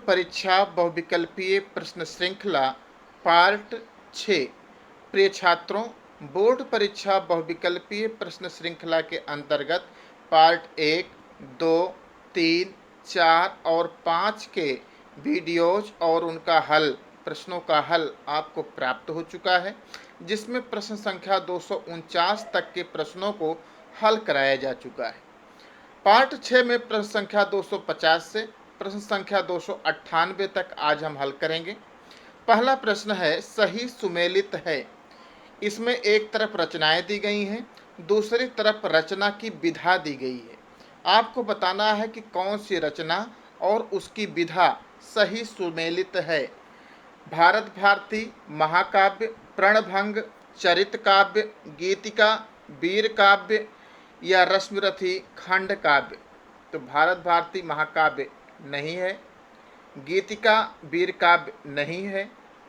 परीक्षा बहुविकल्पीय प्रश्न श्रृंखला पार्ट 6। प्रिय छात्रों, बोर्ड परीक्षा बहुविकल्पीय प्रश्न श्रृंखला के अंतर्गत पार्ट 1, 2, 3, 4 और 5 के वीडियोज और उनका हल, प्रश्नों का हल आपको प्राप्त हो चुका है, जिसमें प्रश्न संख्या 249 तक के प्रश्नों को हल कराया जा चुका है। पार्ट 6 में प्रश्न संख्या 250 से प्रश्न संख्या 298 तक आज हम हल करेंगे। पहला प्रश्न है, सही सुमेलित है। इसमें एक तरफ रचनाएं दी गई हैं, दूसरी तरफ रचना की विधा दी गई है। आपको बताना है कि कौन सी रचना और उसकी विधा सही सुमेलित है। भारत भारती, महाकाव्य, प्रणभंग, चरित काव्य, गीतिका, वीर काव्य या रश्मिरथी खंड काव्य। तो भारत भारती महाकाव्य नहीं है, गीतिका वीर काव्य नहीं है,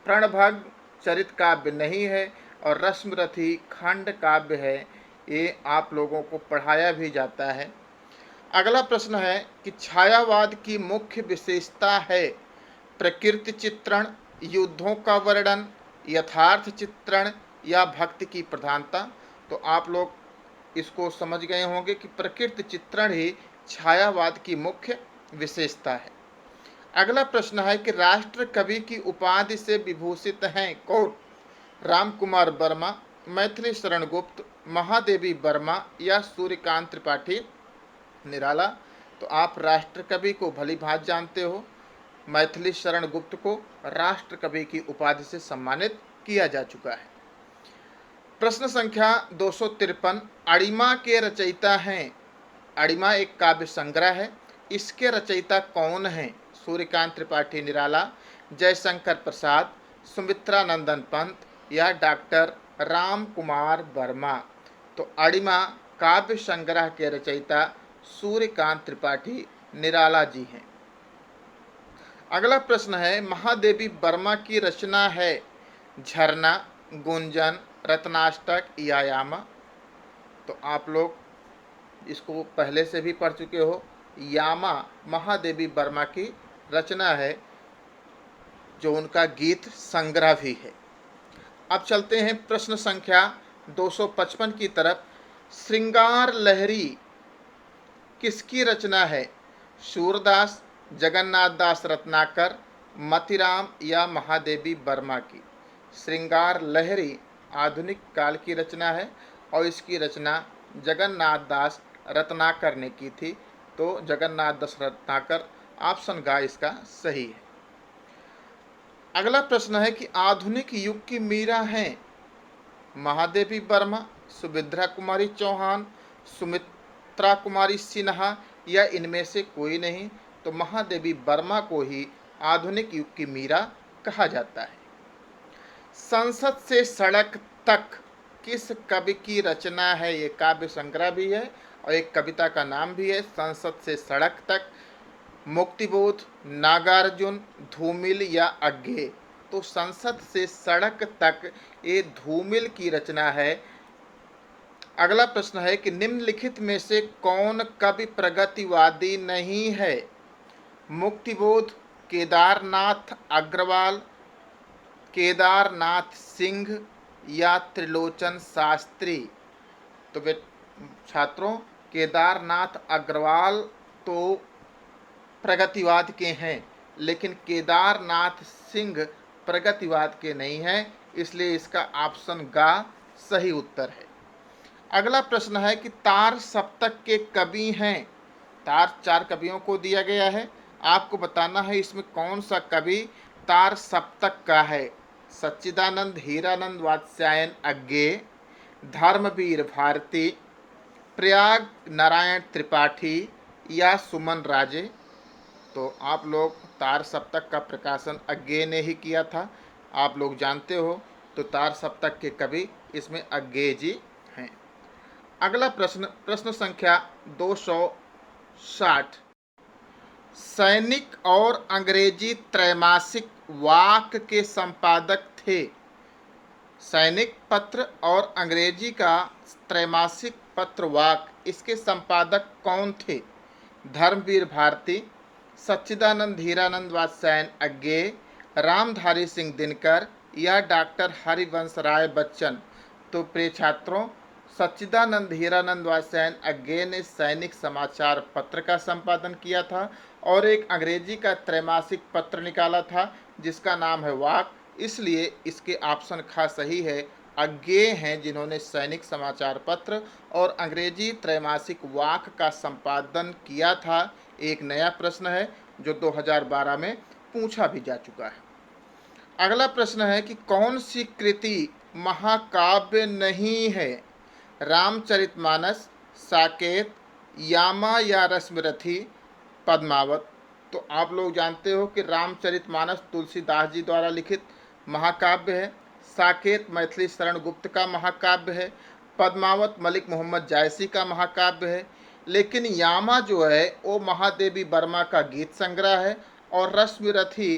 प्रणभंग चरित काव्य नहीं है और रश्मिरथी खंड काव्य है। ये आप लोगों को पढ़ाया भी जाता है। अगला प्रश्न है कि छायावाद की मुख्य विशेषता है प्रकृति चित्रण, युद्धों का वर्णन, यथार्थ चित्रण या भक्ति की प्रधानता। तो आप लोग इसको समझ गए होंगे कि प्रकृति चित्रण ही छायावाद की मुख्य विशेषता है। अगला प्रश्न है कि राष्ट्र कवि की उपाधि से विभूषित हैं कौन? राम कुमार वर्मा, मैथिली शरण गुप्त, महादेवी वर्मा या सूर्यकांत त्रिपाठी निराला। तो आप राष्ट्र कवि को भली भांति जानते हो। मैथिली शरण गुप्त को राष्ट्र कवि की उपाधि से सम्मानित किया जा चुका है। प्रश्न संख्या 253, अड़िमा के रचयिता हैं। अड़िमा एक काव्य संग्रह है, इसके रचयिता कौन हैं? सूर्यकांत त्रिपाठी निराला, जयशंकर प्रसाद, सुमित्रा नंदन पंत या डॉक्टर राम कुमार वर्मा। तो अड़िमा काव्य संग्रह के रचयिता सूर्यकांत त्रिपाठी निराला जी हैं। अगला प्रश्न है, महादेवी वर्मा की रचना है झरना, गुंजन, रत्नाष्टक या यामा। तो आप लोग इसको पहले से भी पढ़ चुके हो। यामा महादेवी वर्मा की रचना है, जो उनका गीत संग्रह भी है। अब चलते हैं प्रश्न संख्या 255 की तरफ। श्रृंगार लहरी किसकी रचना है? सूरदास, जगन्नाथ दास रत्नाकर, मतिराम या महादेवी वर्मा की। श्रृंगार लहरी आधुनिक काल की रचना है और इसकी रचना जगन्नाथ दास रत्नाकर ने की थी। तो जगन्नाथ दास रत्नाकर ऑप्शन ग इसका सही है। अगला प्रश्न है कि आधुनिक युग की मीरा हैं महादेवी वर्मा, सुभद्रा कुमारी चौहान, सुमित्रा कुमारी सिन्हा या इनमें से कोई नहीं। तो महादेवी वर्मा को ही आधुनिक युग की मीरा कहा जाता है। संसद से सड़क तक किस कवि की रचना है? ये काव्य संग्रह भी है और एक कविता का नाम भी है, संसद से सड़क तक। मुक्तिबोध, नागार्जुन, धूमिल या अज्ञे। तो संसद से सड़क तक ये धूमिल की रचना है। अगला प्रश्न है कि निम्नलिखित में से कौन कवि प्रगतिवादी नहीं है? मुक्तिबोध, केदारनाथ अग्रवाल, केदारनाथ सिंह या त्रिलोचन शास्त्री। तो वे छात्रों, केदारनाथ अग्रवाल तो प्रगतिवाद के हैं, लेकिन केदारनाथ सिंह प्रगतिवाद के नहीं हैं, इसलिए इसका ऑप्शन ग सही उत्तर है। अगला प्रश्न है कि तार सप्तक के कवि हैं। तार 4 कवियों को दिया गया है, आपको बताना है इसमें कौन सा कवि तार सप्तक का है। सच्चिदानंद, हीरानंद वात्स्यायन अज्ञे, धर्मवीर भारती, प्रयाग नारायण त्रिपाठी या सुमन राजे। तो आप लोग तार सप्तक का प्रकाशन अज्ञे ने ही किया था, आप लोग जानते हो। तो तार सप्तक के कवि इसमें अज्ञे जी हैं। अगला प्रश्न संख्या 260, सैनिक और अंग्रेजी त्रैमासिक वाक के संपादक थे। सैनिक पत्र और अंग्रेजी का त्रैमासिक पत्र वाक, इसके संपादक कौन थे? धर्मवीर भारती, सच्चिदानंद हीरानंद वात्स्यायन अज्ञेय, रामधारी सिंह दिनकर या डॉक्टर हरिवंश राय बच्चन। तो प्रिय छात्रों, सच्चिदानंद हीरानंद वात्स्यायन अज्ञेय ने सैनिक समाचार पत्र का संपादन किया था और एक अंग्रेजी का त्रैमासिक पत्र निकाला था जिसका नाम है वाक। इसलिए इसके ऑप्शन खा सही है। अज्ञेय हैं जिन्होंने सैनिक समाचार पत्र और अंग्रेजी त्रैमासिक वाक का संपादन किया था। एक नया प्रश्न है जो 2012 में पूछा भी जा चुका है। अगला प्रश्न है कि कौन सी कृति महाकाव्य नहीं है? रामचरितमानस, साकेत, यामा या रश्मिरथी, पद्मावत। तो आप लोग जानते हो कि रामचरितमानस तुलसीदास जी द्वारा लिखित महाकाव्य है, साकेत मैथिली शरण गुप्त का महाकाव्य है, पद्मावत मलिक मोहम्मद जायसी का महाकाव्य है, लेकिन यामा जो है वो महादेवी वर्मा का गीत संग्रह है और रश्मिरथी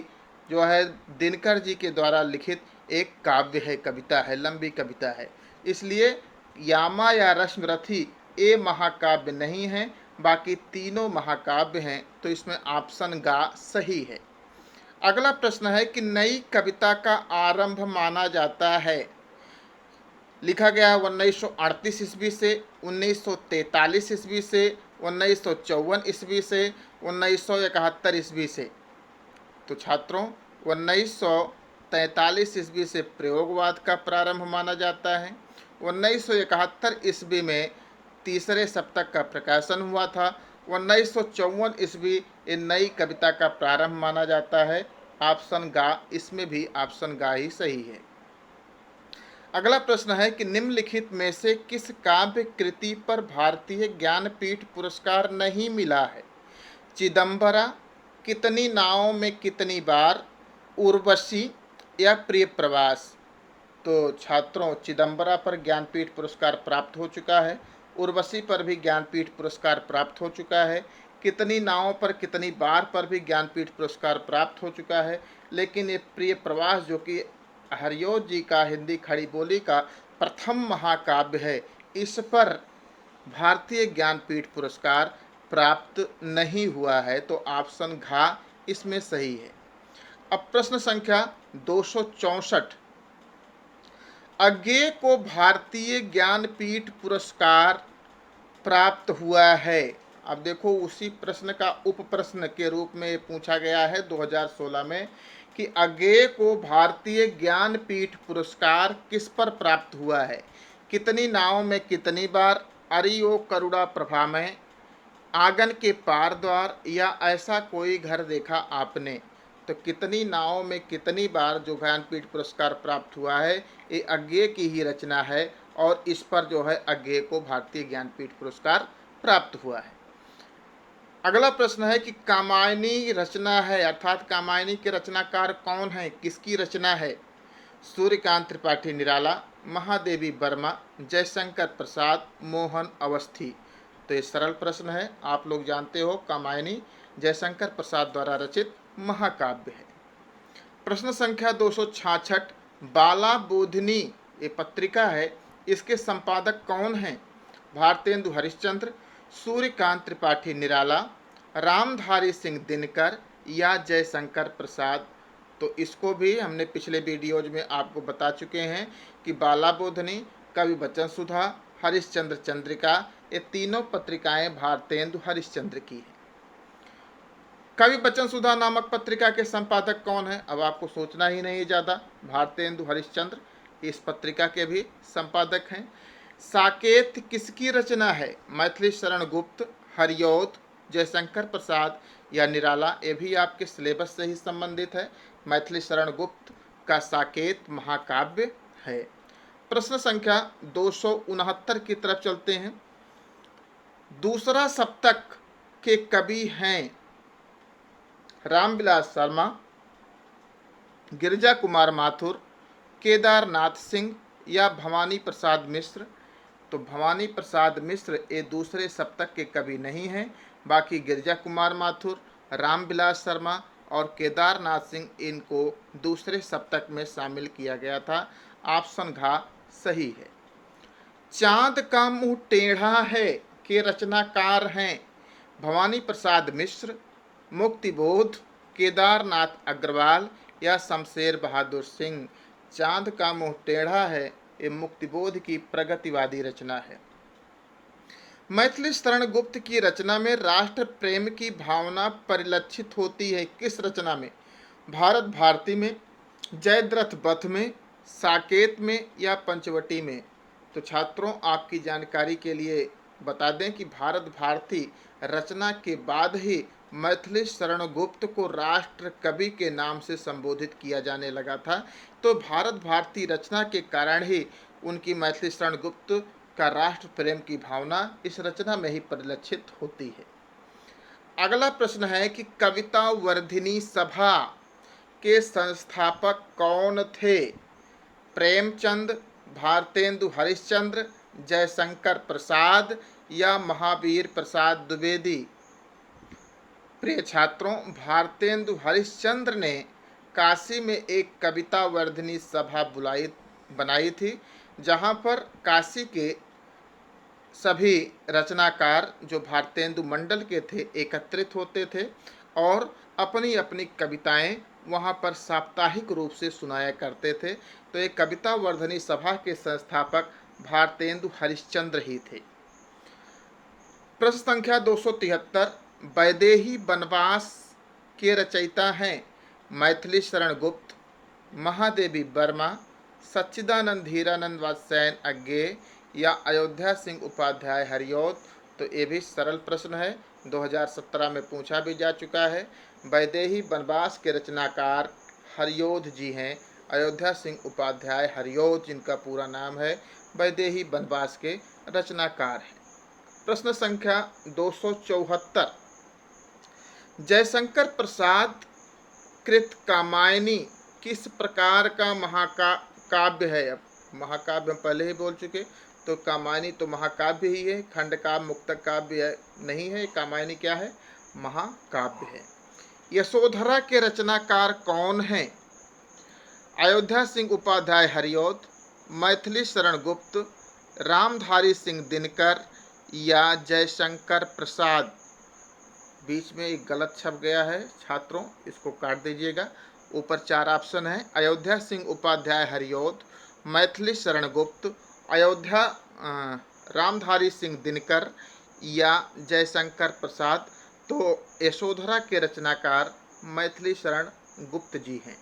जो है दिनकर जी के द्वारा लिखित एक काव्य है, कविता है, लंबी कविता है। इसलिए यामा या रश्मिरथी ये महाकाव्य नहीं है, बाकी तीनों महाकाव्य हैं। तो इसमें ऑप्शन गा सही है। अगला प्रश्न है कि नई कविता का आरंभ माना जाता है। लिखा गया है 1938 ईस्वी से, 1943 ईस्वी से, 1954 ईस्वी से, 1971 ईस्वी से। तो छात्रों 1943 ईस्वी से प्रयोगवाद का प्रारंभ माना जाता है। 1971 ईस्वी में तीसरे सप्तक का प्रकाशन हुआ था। 1954 ईस्वी इन नई कविता का प्रारंभ माना जाता है। ऑप्शन गा, इसमें भी ऑप्शन गा ही सही है। अगला प्रश्न है कि निम्नलिखित में से किस काव्य कृति पर भारतीय ज्ञानपीठ पुरस्कार नहीं मिला है? चिदंबरा, कितनी नावों में कितनी बार, उर्वशी या प्रिय प्रवास। तो छात्रों चिदंबरा पर ज्ञानपीठ पुरस्कार प्राप्त हो चुका है, उर्वशी पर भी ज्ञानपीठ पुरस्कार प्राप्त हो चुका है, कितनी नावों पर कितनी बार पर भी ज्ञानपीठ पुरस्कार प्राप्त हो चुका है, लेकिन ये प्रिय प्रवास जो कि हरिओं जी का हिंदी खड़ी बोली का प्रथम महाकाव्य है, इस पर भारतीय ज्ञानपीठ पुरस्कार प्राप्त नहीं हुआ है। तो ऑप्शन घा इसमें सही है। अब प्रश्न संख्या 264, अज्ञेय को भारतीय ज्ञानपीठ पुरस्कार प्राप्त हुआ है। अब देखो उसी प्रश्न का उप प्रश्न के रूप में पूछा गया है 2016 में कि अज्ञेय को भारतीय ज्ञानपीठ पुरस्कार किस पर प्राप्त हुआ है? कितनी नावों में कितनी बार, अरियो करुणा प्रभा में, आंगन के पार द्वार या ऐसा कोई घर देखा आपने। तो कितनी नावों में कितनी बार जो ज्ञानपीठ पुरस्कार प्राप्त हुआ है ये अज्ञेय की ही रचना है और इस पर जो है अज्ञेय को भारतीय ज्ञानपीठ पुरस्कार प्राप्त हुआ है। अगला प्रश्न है कि कामायनी रचना है अर्थात कामायनी के रचनाकार कौन है, किसकी रचना है? सूर्यकांत त्रिपाठी निराला, महादेवी वर्मा, जयशंकर प्रसाद, मोहन अवस्थी। तो ये सरल प्रश्न है, आप लोग जानते हो कामायनी जयशंकर प्रसाद द्वारा रचित महाकाव्य है। प्रश्न संख्या 266, बाला बोधिनी ये पत्रिका है, इसके संपादक कौन हैं? भारतेंदु हरिश्चंद्र, सूर्यकांत त्रिपाठी निराला, रामधारी सिंह दिनकर या जयशंकर प्रसाद। तो इसको भी हमने पिछले वीडियोज में आपको बता चुके हैं कि बाला बोधनी, कवि बचन सुधा, हरिश्चंद्र चंद्रिका ये तीनों पत्रिकाएं भारतेंदु हरिश्चंद्र की हैं। कवि बचन सुधा नामक पत्रिका के संपादक कौन है? अब आपको सोचना ही नहीं ज़्यादा, भारतेंदु हरिश्चंद्र इस पत्रिका के भी संपादक हैं। साकेत किसकी रचना है? मैथिली शरण गुप्त, हरिऔध, जयशंकर प्रसाद या निराला। ये भी आपके सिलेबस से ही संबंधित है। मैथिली शरण गुप्त का साकेत महाकाव्य है। प्रश्न संख्या 269 की तरफ चलते हैं। दूसरा सप्तक के कवि हैं रामविलास शर्मा, गिरिजा कुमार माथुर, केदारनाथ सिंह या भवानी प्रसाद मिश्र। तो भवानी प्रसाद मिश्र ये दूसरे सप्तक के कवि नहीं हैं, बाकी गिरिजा कुमार माथुर, रामविलास शर्मा और केदारनाथ सिंह इनको दूसरे सप्तक में शामिल किया गया था। ऑप्शन घा सही है। चांद का मुंह टेढ़ा है के रचनाकार हैं भवानी प्रसाद मिश्र, मुक्तिबोध, केदारनाथ अग्रवाल या शमशेर बहादुर सिंह। चांद का मुंह टेढ़ा है ये मुक्तिबोध की प्रगतिवादी रचना है। मैथिली शरण गुप्त की रचना में राष्ट्र प्रेम की भावना परिलक्षित होती है। किस रचना में? भारत भारती में, जयद्रथ वध में, साकेत में या पंचवटी में? तो छात्रों, आपकी जानकारी के लिए बता दें कि भारत भारती रचना के बाद ही मैथिली शरण गुप्त को राष्ट्र कवि के नाम से संबोधित किया जाने लगा था। तो भारत भारती रचना के कारण ही उनकी मैथिली शरण गुप्त का राष्ट्र प्रेम की भावना इस रचना में ही परिलक्षित होती है। अगला प्रश्न है कि कविता वर्धिनी सभा के संस्थापक कौन थे? प्रेमचंद, भारतेंदु हरिश्चंद्र, जयशंकर प्रसाद या महावीर प्रसाद द्विवेदी? प्रिय छात्रों, भारतेंदु हरिश्चंद्र ने काशी में एक कविता वर्धिनी सभा बनाई थी, जहां पर काशी के सभी रचनाकार जो भारतेंदु मंडल के थे एकत्रित होते थे और अपनी अपनी कविताएं वहां पर साप्ताहिक रूप से सुनाया करते थे। तो एक कविता वर्धनी सभा के संस्थापक भारतेंदु हरिश्चंद्र ही थे। प्रश्न संख्या 273, वैदेही वनवास के रचयिता हैं मैथिली शरण गुप्त, महादेवी वर्मा, सच्चिदानंद हीरानंद वात्स्यायन अज्ञेय या अयोध्या सिंह उपाध्याय हरिऔध? तो ये भी सरल प्रश्न है, 2017 में पूछा भी जा चुका है। वैदेही वनवास के रचनाकार हरिऔध जी हैं, अयोध्या सिंह उपाध्याय हरिऔध जिनका पूरा नाम है, वैदेही वनवास के रचनाकार हैं। प्रश्न संख्या 274, जयशंकर प्रसाद कृत कामायनी किस प्रकार का महाकाव्य है? अब महाकाव्य हम पहले ही बोल चुके, तो कामायनी तो महाकाव्य ही है, खंड काव्य मुक्तक काव्य नहीं है। कामायनी क्या है? महाकाव्य है। यशोधरा के रचनाकार कौन हैं? अयोध्या सिंह उपाध्याय हरिऔध, मैथिली शरण गुप्त, रामधारी सिंह दिनकर या जयशंकर प्रसाद? बीच में एक गलत छप गया है छात्रों, इसको काट दीजिएगा। ऊपर 4 ऑप्शन है, अयोध्या सिंह उपाध्याय हरिऔध, मैथिली शरण गुप्त, अयोध्या रामधारी सिंह दिनकर या जयशंकर प्रसाद। तो यशोधरा के रचनाकार मैथिली शरण गुप्त जी हैं।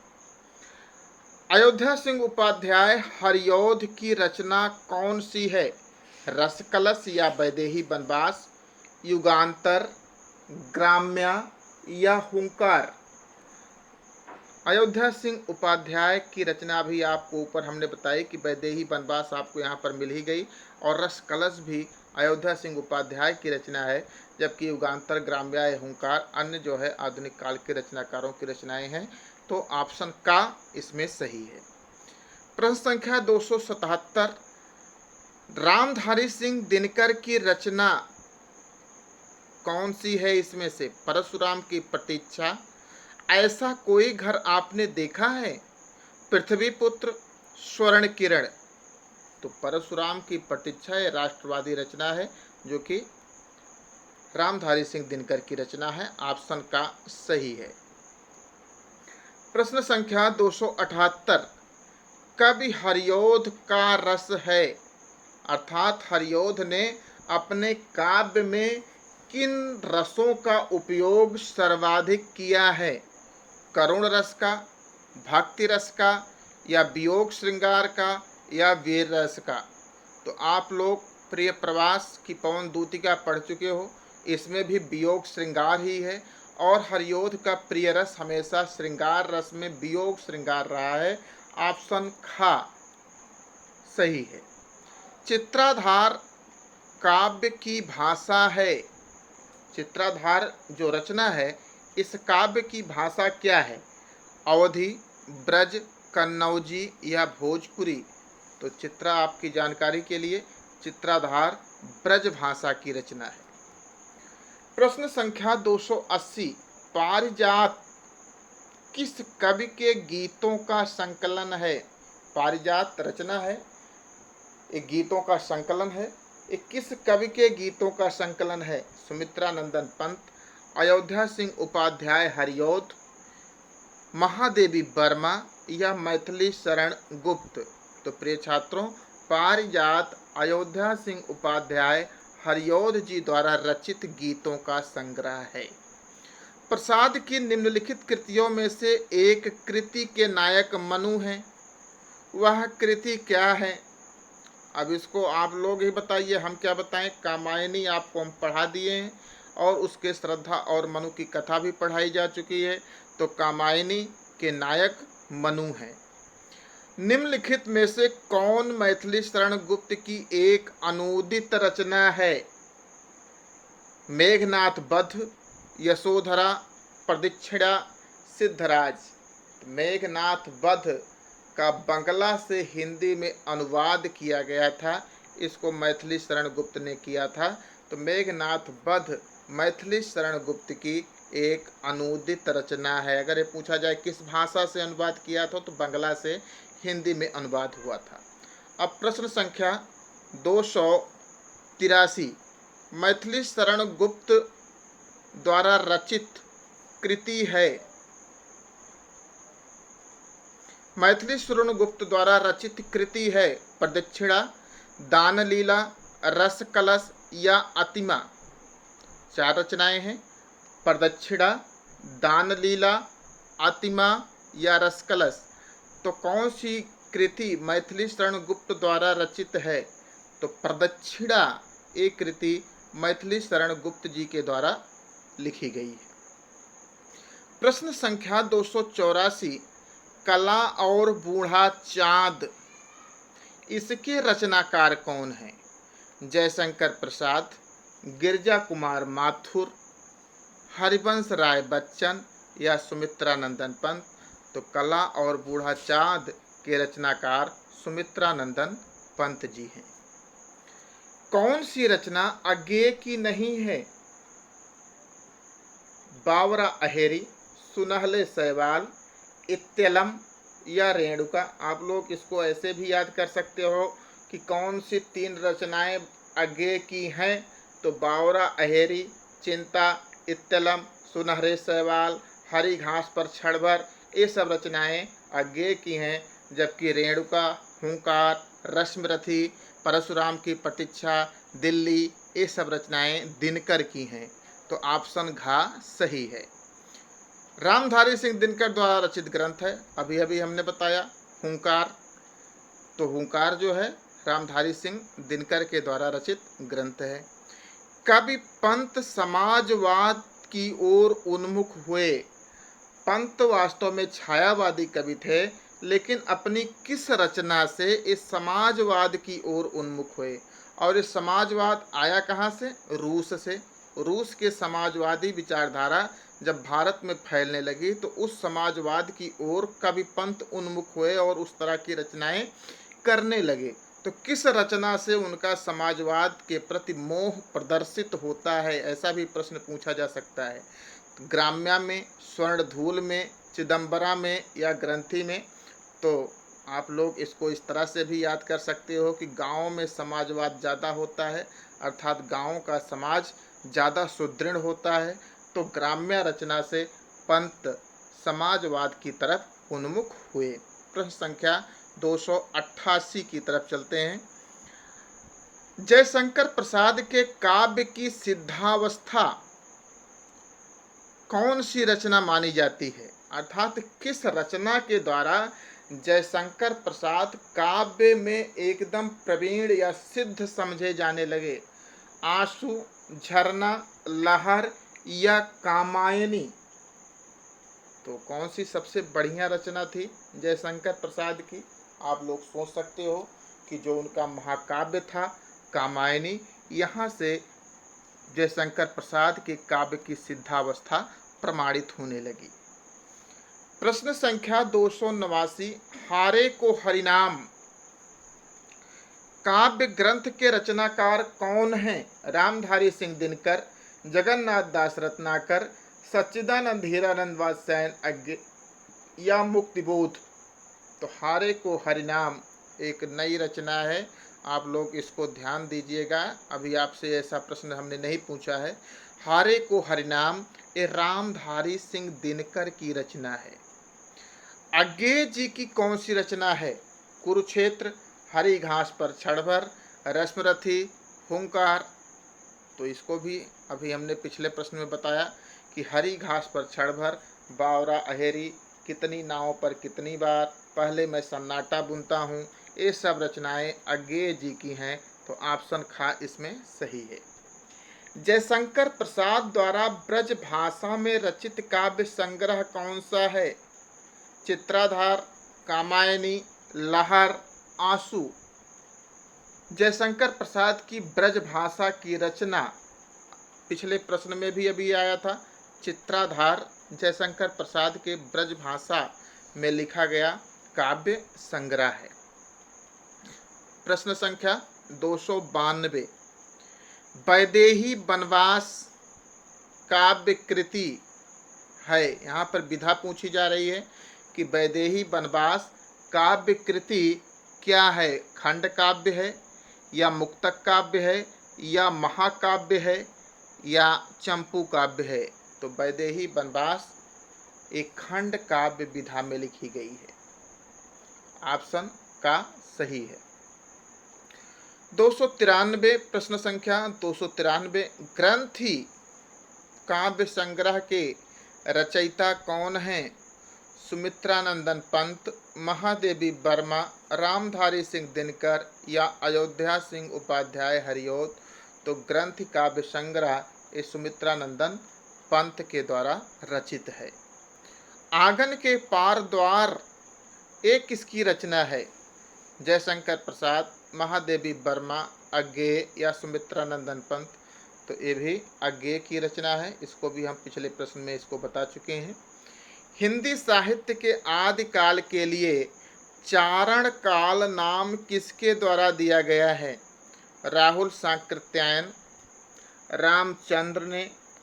अयोध्या सिंह उपाध्याय हरिऔध की रचना कौन सी है? रसकलश या वैदेही वनवास, युगांतर, ग्राम्या या हुंकार? अयोध्या सिंह उपाध्याय की रचना भी आपको ऊपर हमने बताई कि वैदेही वनवास आपको यहाँ पर मिल ही गई, और रसकलश भी अयोध्या सिंह उपाध्याय की रचना है, जबकि युगांतर, ग्राम्या या हुंकार अन्य जो है आधुनिक काल के रचनाकारों की रचनाएं हैं। तो ऑप्शन का इसमें सही है। प्रश्न संख्या 277, रामधारी सिंह दिनकर की रचना कौन सी है इसमें से? परशुराम की प्रतीक्षा, ऐसा कोई घर आपने देखा है, पृथ्वीपुत्र, स्वर्ण किरण? तो परशुराम की प्रतीक्षा ये राष्ट्रवादी रचना है जो कि रामधारी सिंह दिनकर की रचना है, ऑप्शन का सही है। प्रश्न संख्या 278, कवि हरिऔध का रस है, अर्थात हरिऔध ने अपने काव्य में किन रसों का उपयोग सर्वाधिक किया है? करुण रस का, भक्ति रस का या वियोग श्रृंगार का या वीर रस का? तो आप लोग प्रिय प्रवास की पवन दूतिका पढ़ चुके हो, इसमें भी वियोग श्रृंगार ही है, और हरिऔध का प्रिय रस हमेशा श्रृंगार रस में वियोग श्रृंगार रहा है, ऑप्शन खा सही है। चित्राधार काव्य की भाषा है, चित्राधार जो रचना है इस काव्य की भाषा क्या है? अवधी, ब्रज, कन्नौजी या भोजपुरी? तो चित्रा आपकी जानकारी के लिए चित्राधार ब्रज भाषा की रचना है। प्रश्न संख्या 280, पारिजात किस कवि के गीतों का संकलन है? पारिजात रचना है, एक गीतों का संकलन है, एक किस कवि के गीतों का संकलन है? सुमित्रा नंदन पंत, अयोध्या सिंह उपाध्याय हरिऔध, महादेवी वर्मा या मैथिली शरण गुप्त। तो प्रिय छात्रों, पारिजात अयोध्या सिंह उपाध्याय हरिऔध जी द्वारा रचित गीतों का संग्रह है। प्रसाद की निम्नलिखित कृतियों में से एक कृति के नायक मनु हैं। वह कृति क्या है? अब इसको आप लोग ही बताइए, हम क्या बताएं। कामायनी आपको हम पढ़ा दिए हैं और उसके श्रद्धा और मनु की कथा भी पढ़ाई जा चुकी है। तो कामायनी के नायक मनु हैं। निम्नलिखित में से कौन मैथिली शरण गुप्त की एक अनूदित रचना है? मेघनाथ वध, यशोधरा, प्रदक्षिणा, सिद्धराज। मेघनाथ वध का बंगला से हिंदी में अनुवाद किया गया था, इसको मैथिली शरण गुप्त ने किया था। तो मेघनाथ वध मैथिली शरण गुप्त की एक अनूदित रचना है। अगर ये पूछा जाए किस भाषा से अनुवाद किया था, तो बंगला से हिंदी में अनुवाद हुआ था। अब प्रश्न संख्या 283, मैथिली शरण गुप्त द्वारा रचित कृति है। मैथिली शरण गुप्त द्वारा रचित कृति है प्रदक्षिणा, दानलीला, रस कलश या अतिमा। 4 रचनाएं हैं, प्रदक्षिणा, दानलीला, अतिमा या रस कलश। तो कौन सी कृति मैथिली शरण गुप्त द्वारा रचित है? तो प्रदक्षिणा एक कृति मैथिली शरण गुप्त जी के द्वारा लिखी गई है। प्रश्न संख्या 284, कला और बूढ़ा चाँद, इसके रचनाकार कौन हैं? जयशंकर प्रसाद, गिरजा कुमार माथुर, हरिवंश राय बच्चन या सुमित्रानंदन पंत। तो कला और बूढ़ा चाँद के रचनाकार सुमित्रानंदन पंत जी हैं। कौन सी रचना अज्ञेय की नहीं है? बावरा अहेरी, सुनहले सैवाल, इत्यलम या रेणुका। आप लोग इसको ऐसे भी याद कर सकते हो कि कौन सी 3 रचनाएं अज्ञेय की हैं। तो बावरा अहेरी, चिंता, इत्यलम, सुनहरे सैवाल, हरी घास पर क्षणभर, ये सब रचनाएं अज्ञेय की हैं। जबकि रेणुका, हुंकार, रश्मिरथी, परशुराम की प्रतीक्षा, दिल्ली, ये सब रचनाएं दिनकर की हैं। तो ऑप्शन घ सही है। रामधारी सिंह दिनकर द्वारा रचित ग्रंथ है, अभी अभी हमने बताया हुंकार। तो हुंकार जो है रामधारी सिंह दिनकर के द्वारा रचित ग्रंथ है। कवि पंत समाजवाद की ओर उन्मुख हुए। पंत वास्तव में छायावादी कवि थे, लेकिन अपनी किस रचना से इस समाजवाद की ओर उन्मुख हुए? और इस समाजवाद आया कहाँ से? रूस से। रूस के समाजवादी विचारधारा जब भारत में फैलने लगी, तो उस समाजवाद की ओर कवि पंत उन्मुख हुए और उस तरह की रचनाएं करने लगे। तो किस रचना से उनका समाजवाद के प्रति मोह प्रदर्शित होता है, ऐसा भी प्रश्न पूछा जा सकता है। ग्राम्या में, स्वर्णधूल में, चिदम्बरा में या ग्रंथि में। तो आप लोग इसको इस तरह से भी याद कर सकते हो कि गाँव में समाजवाद ज़्यादा होता है, अर्थात गाँव का समाज ज़्यादा सुदृढ़ होता है। तो ग्राम्य रचना से पंत समाजवाद की तरफ उन्मुख हुए। प्रश्न संख्या 288 की तरफ चलते हैं। जयशंकर प्रसाद के काव्य की सिद्धावस्था कौन सी रचना मानी जाती है? अर्थात किस रचना के द्वारा जयशंकर प्रसाद काव्य में एकदम प्रवीण या सिद्ध समझे जाने लगे? आंसू, झरना, लहर या कामायनी। तो कौन सी सबसे बढ़िया रचना थी जयशंकर प्रसाद की? आप लोग सोच सकते हो कि जो उनका महाकाव्य था कामायनी, यहाँ से जयशंकर प्रसाद के काव्य की सिद्धावस्था प्रमाणित होने लगी। प्रश्न संख्या 289, हारे को हरिनाम काव्य ग्रंथ के रचनाकार कौन हैं? रामधारी सिंह दिनकर, जगन्नाथ दास रत्नाकर, सच्चिदानंद हीरानंद वात्स्यायन अज्ञ या मुक्तिबोध। तो हारे को हरिनाम एक नई रचना है, आप लोग इसको ध्यान दीजिएगा। अभी आपसे ऐसा प्रश्न हमने नहीं पूछा है। हारे को हरिनाम ये रामधारी सिंह दिनकर की रचना है। अज्ञेय जी की कौन सी रचना है? कुरुक्षेत्र, हरी घास पर क्षणभर, रश्मरथी, हुंकार। तो इसको भी अभी हमने पिछले प्रश्न में बताया कि हरी घास पर क्षणभर, बावरा अहेरी, कितनी नावों पर कितनी बार, पहले मैं सन्नाटा बुनता हूँ, ये सब रचनाएं अज्ञेय जी की हैं। तो ऑप्शन खा इसमें सही है। जयशंकर प्रसाद द्वारा ब्रज भाषा में रचित काव्य संग्रह कौन सा है? चित्राधार, कामायनी, लहर, आंसू। जयशंकर प्रसाद की ब्रज भाषा की रचना पिछले प्रश्न में भी अभी आया था। चित्राधार जयशंकर प्रसाद के ब्रज भाषा में लिखा गया काव्य संग्रह है। प्रश्न संख्या 292, वैदेही वनवास काव्य कृति है। यहाँ पर विधा पूछी जा रही है कि वैदेही वनवास काव्य कृति क्या है? खंड काव्य है या मुक्तक काव्य है या महाकाव्य है या चंपू काव्य है? तो वैदेही वनवास एक खंड काव्य विधा में लिखी गई है। ऑप्शन का सही है। 293, प्रश्न संख्या 293, ग्रंथि काव्य संग्रह के रचयिता कौन हैं? सुमित्रानंदन पंत, महादेवी वर्मा, रामधारी सिंह दिनकर या अयोध्या सिंह उपाध्याय हरिओत? तो ग्रंथ काव्य संग्रह ये सुमित्रानंदन पंत के द्वारा रचित है। आंगन के पार द्वार ये किसकी रचना है? जयशंकर प्रसाद, महादेवी वर्मा, अज्ञेय या सुमित्रानंदन पंत? तो ये भी अज्ञेय की रचना है। इसको भी हम पिछले प्रश्न में इसको बता चुके हैं। हिंदी साहित्य के आदिकाल के लिए चारण काल नाम किसके द्वारा दिया गया है? राहुल सांकृत्यायन,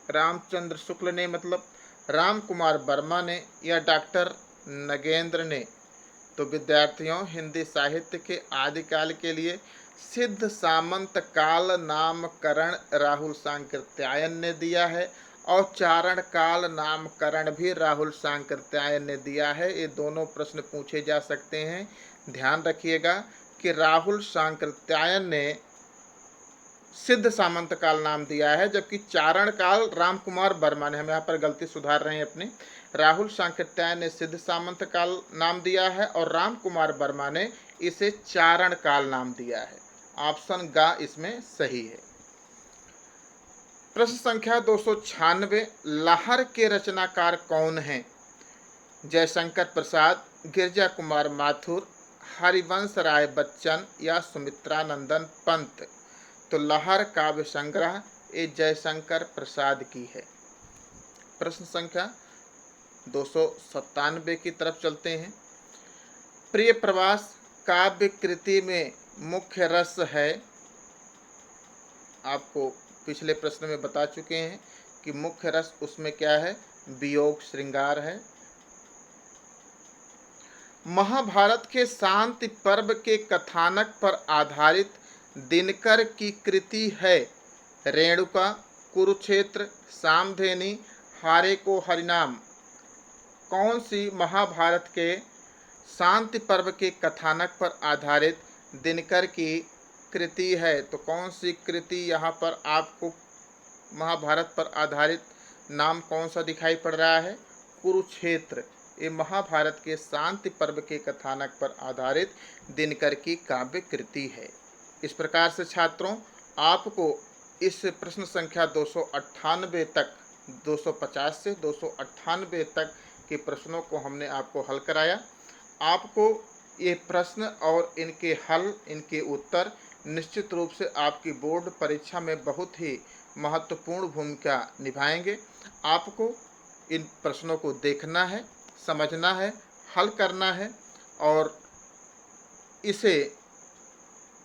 रामचंद्र शुक्ल ने, मतलब राम कुमार वर्मा ने या डॉक्टर नगेंद्र ने? तो विद्यार्थियों, हिंदी साहित्य के आदिकाल के लिए सिद्ध सामंत काल नामकरण राहुल सांकृत्यायन ने दिया है और चारण काल नामकरण भी राहुल सांकृत्यायन ने दिया है। ये दोनों प्रश्न पूछे जा सकते हैं। ध्यान रखिएगा कि राहुल सांकृत्यायन ने सिद्ध सामंत काल नाम दिया है, जबकि चारण काल राम कुमार वर्मा ने, हम यहाँ पर गलती सुधार रहे हैं अपनी, राहुल सांकृत्यायन ने सिद्ध सामंत काल नाम दिया है और राम कुमार वर्मा ने इसे चारण काल नाम दिया है। ऑप्शन गा इसमें सही है। प्रश्न संख्या 296, लहर के रचनाकार कौन हैं? जयशंकर प्रसाद, गिरजा कुमार माथुर, हरिवंश राय बच्चन या सुमित्रानंदन पंत? तो लहर काव्य संग्रह ये जयशंकर प्रसाद की है। प्रश्न संख्या 297 की तरफ चलते हैं। प्रिय प्रवास काव्य कृति में मुख्य रस है। आपको पिछले प्रश्न में बता चुके हैं कि मुख्य रस उसमें क्या है? वियोग श्रृंगार है। महाभारत के शांति पर्व के कथानक पर आधारित दिनकर की कृति है रेणुका, कुरुक्षेत्र, सामधेनी, हारे को हरिनाम। कौन सी महाभारत के शांति पर्व के कथानक पर आधारित दिनकर की कृति है? तो कौन सी कृति यहाँ पर आपको महाभारत पर आधारित नाम कौन सा दिखाई पड़ रहा है? कुरुक्षेत्र। ये महाभारत के शांति पर्व के कथानक पर आधारित दिनकर की काव्य कृति है। इस प्रकार से छात्रों, आपको इस प्रश्न संख्या 298 तक, 250 से 298 तक के प्रश्नों को हमने आपको हल कराया। आपको ये प्रश्न और इनके हल, इनके उत्तर निश्चित रूप से आपकी बोर्ड परीक्षा में बहुत ही महत्वपूर्ण भूमिका निभाएंगे। आपको इन प्रश्नों को देखना है, समझना है, हल करना है और इसे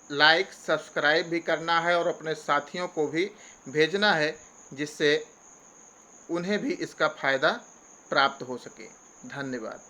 लाइक, सब्सक्राइब भी करना है और अपने साथियों को भी भेजना है, जिससे उन्हें भी इसका फ़ायदा प्राप्त हो सके। धन्यवाद।